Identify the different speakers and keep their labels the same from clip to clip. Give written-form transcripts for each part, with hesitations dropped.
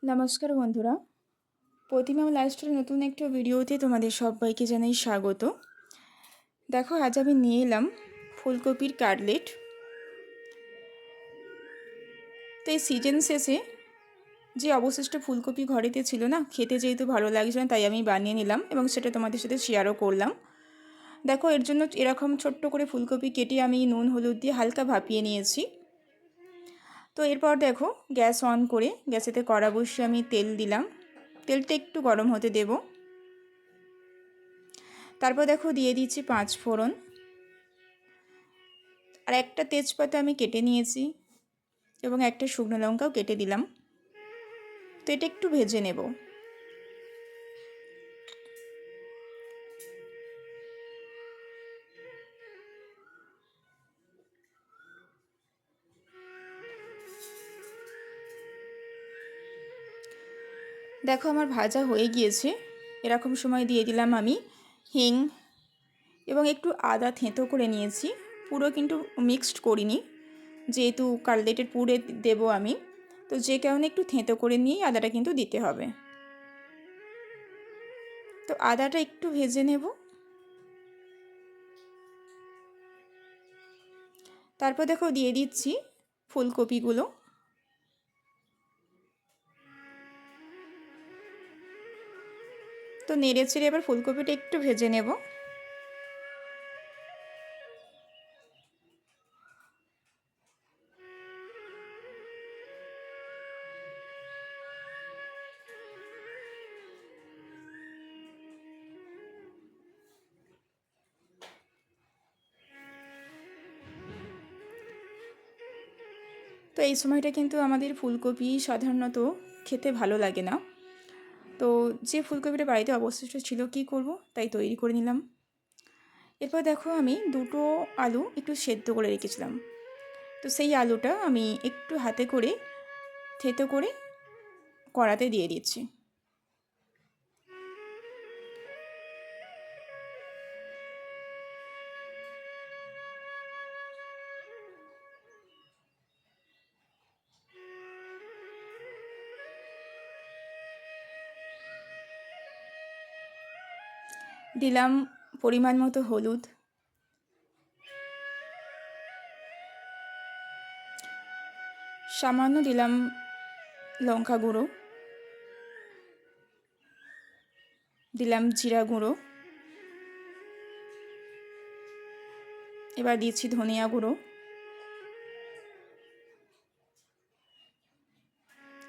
Speaker 1: নমস্কার বন্ধুরা, প্রতিমা লাইফস্টাইল নতুন একটা ভিডিওতে তোমাদের সবাইকে জানাই স্বাগত। দেখো, আজ আমি নিয়ে এলাম ফুলকপির কাটলেট। তো এই সিজন শেষে যে অবশিষ্ট ফুলকপি ঘরেতে ছিল না, খেতে যেহেতু ভালো লাগছে না, তাই আমি বানিয়ে নিলাম এবং সেটা তোমাদের সাথে শেয়ারও করলাম। দেখো, এর জন্য এরকম ছোট্ট করে ফুলকপি কেটে আমি নুন হলুদ দিয়ে হালকা ভাপিয়ে নিয়েছি। তো এরপর দেখো, গ্যাস অন করে গ্যাসেতে কড়া বসিয়ে আমি তেল দিলাম। তেলটা একটু গরম হতে দেব। তারপর দেখো দিয়ে দিচ্ছি 5 ফোড়ন আর একটা তেজপাতা আমি কেটে নিয়েছি এবং একটা শুকনো লঙ্কাও কেটে দিলাম। তো এটা একটু ভেজে নেব। দেখো, আমার ভাজা হয়ে গিয়েছে। এরকম সময় দিয়ে দিলাম আমি হিং এবং একটু আদা থেঁতো করে নিয়েছি। পুরো কিন্তু মিক্সড করিনি, যেহেতু কাটলেটের পুরে দেব আমি, তো যে কারণে একটু থেঁতো করে নিয়েই আদাটা কিন্তু দিতে হবে। তো আদাটা একটু ভেজে নেব। তারপর দেখো দিয়ে দিচ্ছি ফুলকপিগুলো। তো নেড়ে চেড়ে এবার ফুলকপিটা একটু ভেজে নেব। তো এই সময়টা কিন্তু আমাদের ফুলকপি সাধারণত খেতে ভালো লাগে না। তো যে ফুলকপিটা বাড়িতে অবশিষ্ট ছিল, কি করব, তাই তৈরি করে নিলাম। এরপর দেখো, আমি দুটো আলু একটু সেদ্ধ করে রেখেছিলাম। তো সেই আলুটা আমি একটু হাতে করে থেতো করে কড়াতে দিয়ে দিচ্ছি। দিলাম পরিমাণ মতো হলুদ, সামান্য দিলাম লঙ্কা গুঁড়ো, দিলাম জিরা গুঁড়ো, এবার দিচ্ছি ধনিয়া গুঁড়ো,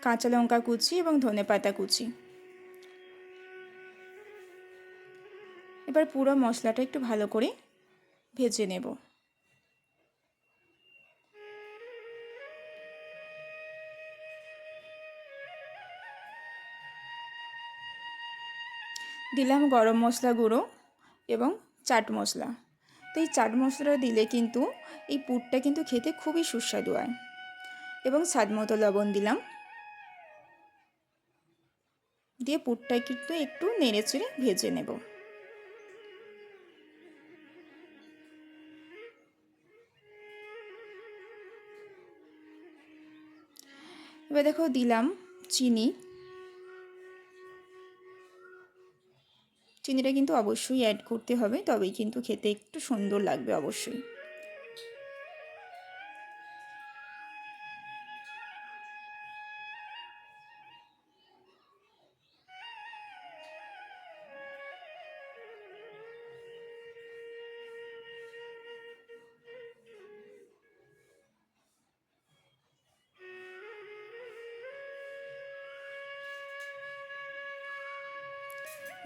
Speaker 1: কাঁচা লঙ্কা কুচি এবং ধনেপাতা কুচি। এবার পুরো মশলাটা একটু ভালো করে ভেজে নেব। দিলাম গরম মশলা গুঁড়ো এবং চাট মশলা। তো এই চাট মশলাটা দিলে কিন্তু এই পুরটা কিন্তু খেতে খুবই সুস্বাদু হয়। এবং স্বাদ মতো লবণ দিলাম, দিয়ে পুরটা কিন্তু একটু নেড়ে চেড়ে ভেজে নেব। এবার দেখো দিলাম চিনি। চিনিটা কিন্তু অবশ্যই অ্যাড করতে হবে, তবেই কিন্তু খেতে একটু সুন্দর লাগবে অবশ্যই।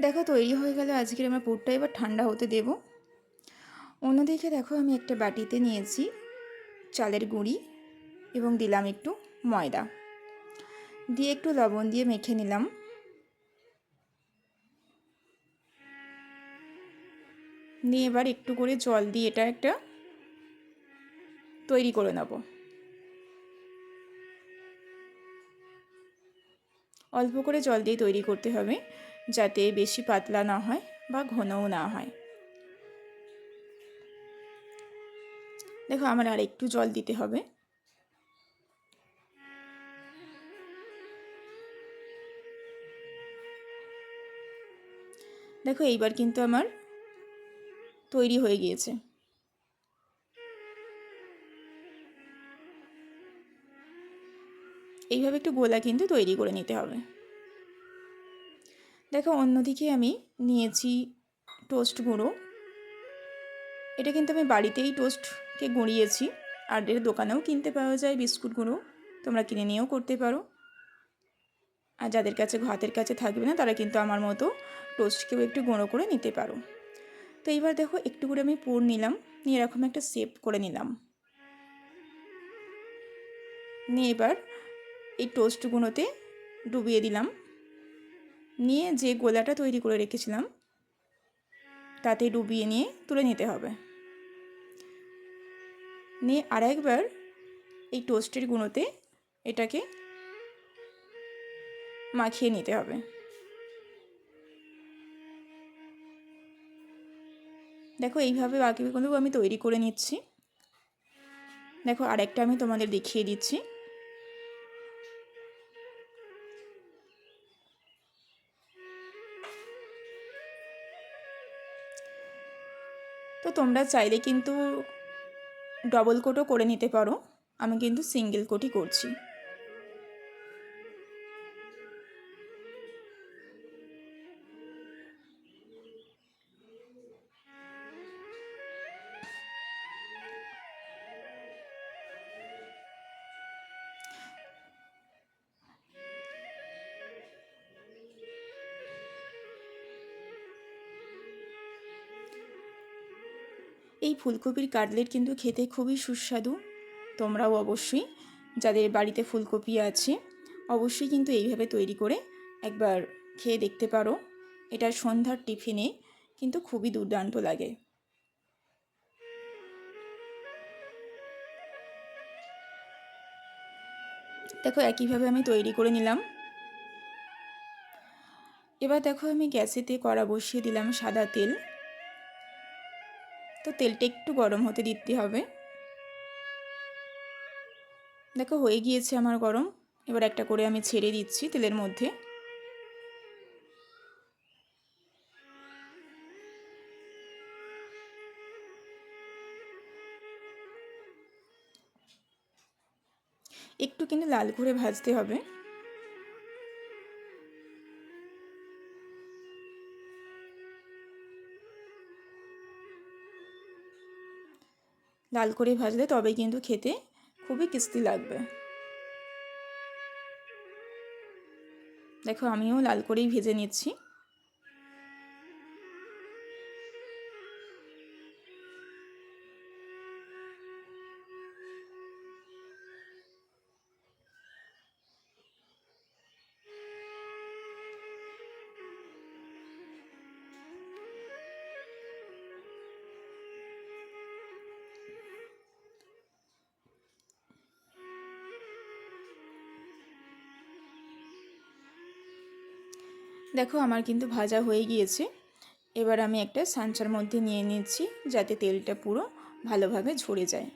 Speaker 1: দেখো, তৈরি হয়ে গেল আজকের আমার পুরটা। এবার ঠান্ডা হতে দেব। অন্যদিকে দেখো, আমি একটা বাটিতে নিয়েছি চালের গুঁড়ি এবং দিলাম একটু ময়দা, দিয়ে একটু লবণ দিয়ে মেখে নিলাম। নিয়ে এবার একটু করে জল দিয়ে এটা একটা তৈরি করে নেব। অল্প করে জল দিয়ে তৈরি করতে হবে, যাতে বেশি পাতলা না হয় বা ঘনও না হয়। দেখো, আমার আর একটু জল দিতে হবে। দেখো এইবার কিন্তু আমার তৈরি হয়ে গিয়েছে। এইভাবে একটু গোলা কিন্তু তৈরি করে নিতে হবে। দেখো অন্যদিকে আমি নিয়েছি টোস্ট গুঁড়ো। এটা কিন্তু আমি বাড়িতেই টোস্টকে গুঁড়িয়েছি, আর এর দোকানেও কিনতে পাওয়া যায় বিস্কুট গুঁড়ো, তোমরা কিনে নিয়েও করতে পারো। আর যাদের কাছে হাতের কাছে থাকবে না তারা কিন্তু আমার মতো টোস্টকেও একটু গুঁড়ো করে নিতে পারো। তো এইবার দেখো একটু করে আমি পুর নিলাম, নিয়ে এরকম একটা শেপ করে নিলাম। নিয়ে এবার এই টোস্টগুলোতে ডুবিয়ে দিলাম, নিয়ে যে গোলাটা তৈরি করে রেখেছিলাম তাতে ডুবিয়ে নিয়ে তুলে নিতে হবে। নিয়ে আরেকবার এই টোস্টের গুঁড়োতে এটাকে মাখিয়ে নিতে হবে। দেখো এইভাবে বাকিগুলো আমি তৈরি করে নিচ্ছি। দেখো আরেকটা আমি তোমাদের দেখিয়ে দিচ্ছি। তো তোমরা চাইলে কিন্তু ডবল কোটও করে নিতে পারো, আমি কিন্তু সিঙ্গেল কোটই করছি। এই ফুলকপির কাটলেট কিন্তু খেতে খুবই সুস্বাদু। তোমরাও অবশ্যই যাদের বাড়িতে ফুলকপি আছে অবশ্যই কিন্তু এইভাবে তৈরি করে একবার খেয়ে দেখতে পারো। এটা সন্ধ্যার টিফিনে কিন্তু খুবই দুর্দান্ত লাগে। দেখো একইভাবে আমি তৈরি করে নিলাম। এবার দেখো আমি গ্যাসেতে কড়া বসিয়ে দিলাম সাদা তেল। তো তেলটা একটু গরম হতে দিতে হবে। দেখো হয়ে গিয়েছে আমার গরম। এবার একটা করে আমি ছেড়ে দিচ্ছি তেলের মধ্যে। একটু কিন্তু লাল করে ভাজতে হবে। লাল করে ভাজলে তবেই কিন্তু খেতে খুবই টেস্টি লাগবে। দেখো আমিও লাল করেই ভেজে নিচ্ছি। দেখো আমার কিন্তু ভাজা হয়ে গিয়েছে। এবার আমি একটা সাঁচার মধ্যে নিয়ে নিচ্ছি যাতে তেলটা পুরো ভালোভাবে ঝরে যায়।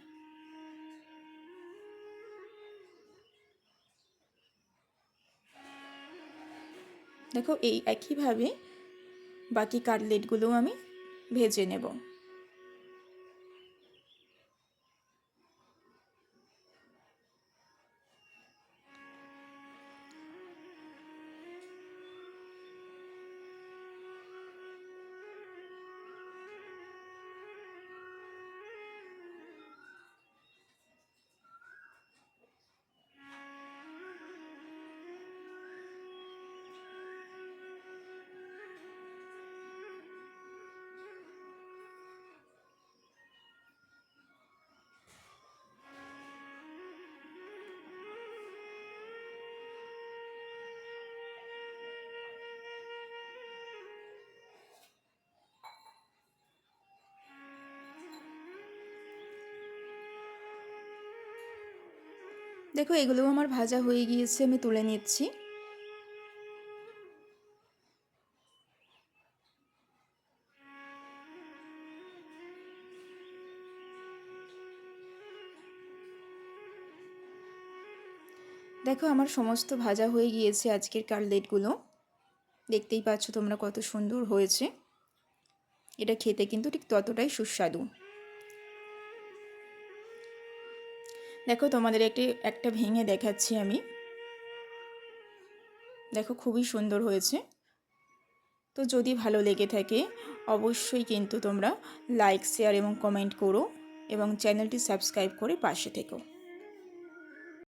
Speaker 1: দেখো এই একইভাবে বাকি কাটলেটগুলোও আমি ভেজে নেব। দেখো এগুলোও আমার ভাজা হয়ে গিয়েছে, আমি তুলে নিচ্ছি। দেখো আমার সমস্ত ভাজা হয়ে গিয়েছে আজকের কাটলেটগুলো। দেখতেই পাচ্ছ তোমরা কত সুন্দর হয়েছে। এটা খেতে কিন্তু ঠিক ততটাই সুস্বাদু। দেখো তোমাদের একটা ভেঙে দেখাচ্ছি আমি। দেখো খুবই সুন্দর হয়েছে। তো যদি ভালো লেগে থাকে অবশ্যই কিন্তু তোমরা লাইক, শেয়ার এবং কমেন্ট করো এবং চ্যানেলটি সাবস্ক্রাইব করে পাশে থেকো।